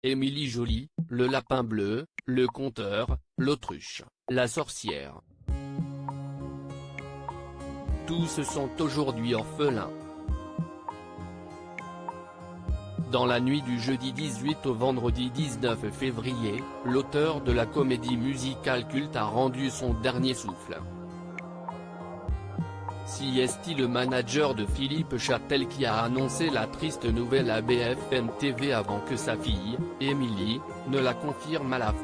Émilie Joly, le lapin bleu, le conteur, l'autruche, la sorcière. Tous sont aujourd'hui orphelins. Dans la nuit du jeudi 18 au vendredi 19 février, l'auteur de la comédie musicale culte a rendu son dernier souffle. Si est le manager de Philippe Châtel qui a annoncé la triste nouvelle à BFM TV avant que sa fille, Émilie, ne la confirme à l'AFP.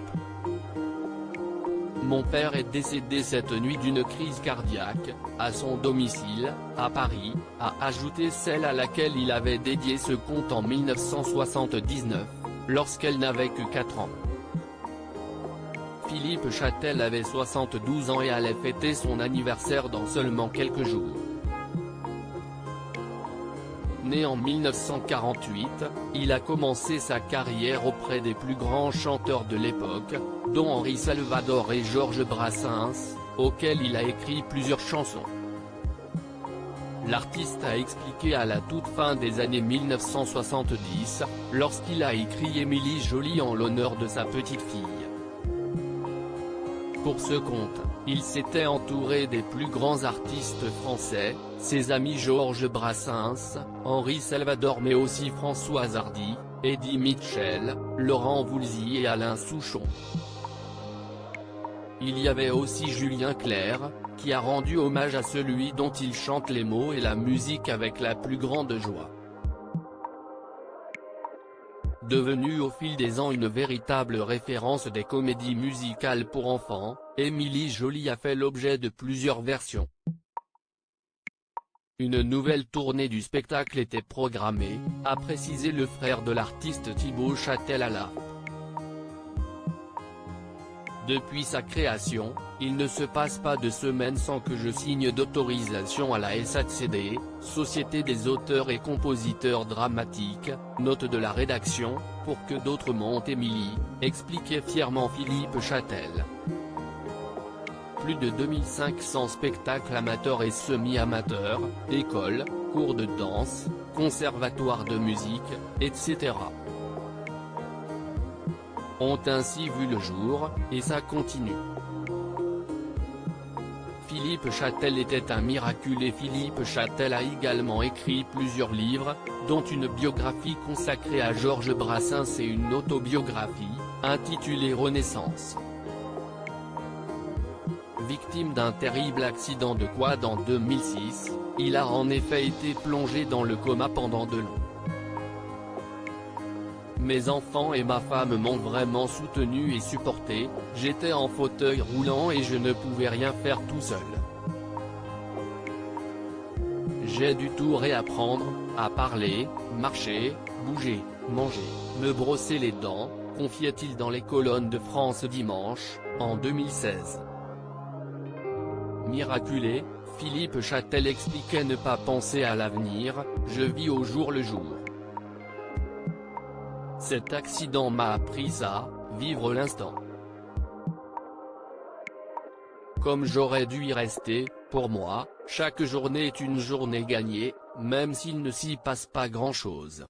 Mon père est décédé cette nuit d'une crise cardiaque, à son domicile, à Paris, a ajouté celle à laquelle il avait dédié ce conte en 1979, lorsqu'elle n'avait que 4 ans. Philippe Châtel avait 72 ans et allait fêter son anniversaire dans seulement quelques jours. Né en 1948, il a commencé sa carrière auprès des plus grands chanteurs de l'époque, dont Henri Salvador et Georges Brassens, auxquels il a écrit plusieurs chansons. L'artiste a expliqué à la toute fin des années 1970, lorsqu'il a écrit Émilie Joly en l'honneur de sa petite fille. Pour ce compte, il s'était entouré des plus grands artistes français, ses amis Georges Brassens, Henri Salvador mais aussi Françoise Hardy, Eddie Mitchell, Laurent Voulzy et Alain Souchon. Il y avait aussi Julien Clerc, qui a rendu hommage à celui dont il chante les mots et la musique avec la plus grande joie. Devenue au fil des ans une véritable référence des comédies musicales pour enfants, Émilie Joly a fait l'objet de plusieurs versions. Une nouvelle tournée du spectacle était programmée, a précisé le frère de l'artiste Thibaut Châtel à l'AFP. Depuis sa création, il ne se passe pas de semaine sans que je signe d'autorisation à la SACD, Société des auteurs et compositeurs dramatiques, note de la rédaction, pour que d'autres montent Émilie, expliquait fièrement Philippe Châtel. Plus de 2500 spectacles amateurs et semi-amateurs, écoles, cours de danse, conservatoires de musique, etc. ont ainsi vu le jour, et ça continue. Philippe Châtel était un miraculé. Philippe Châtel a également écrit plusieurs livres, dont une biographie consacrée à Georges Brassens et une autobiographie, intitulée Renaissance. Victime d'un terrible accident de quad en 2006, il a en effet été plongé dans le coma pendant 2 ans. Mes enfants et ma femme m'ont vraiment soutenu et supporté, j'étais en fauteuil roulant et je ne pouvais rien faire tout seul. J'ai dû tout réapprendre, à parler, marcher, bouger, manger, me brosser les dents, confiait-il dans les colonnes de France Dimanche, en 2016. Miraculé, Philippe Châtel expliquait ne pas penser à l'avenir, je vis au jour le jour. Cet accident m'a appris à vivre l'instant. Comme j'aurais dû y rester, pour moi, chaque journée est une journée gagnée, même s'il ne s'y passe pas grand-chose.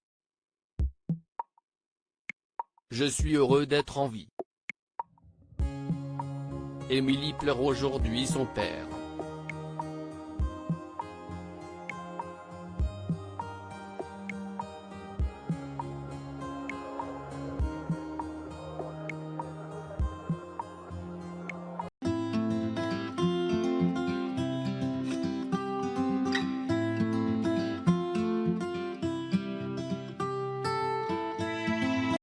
Je suis heureux d'être en vie. Émilie pleure aujourd'hui son père.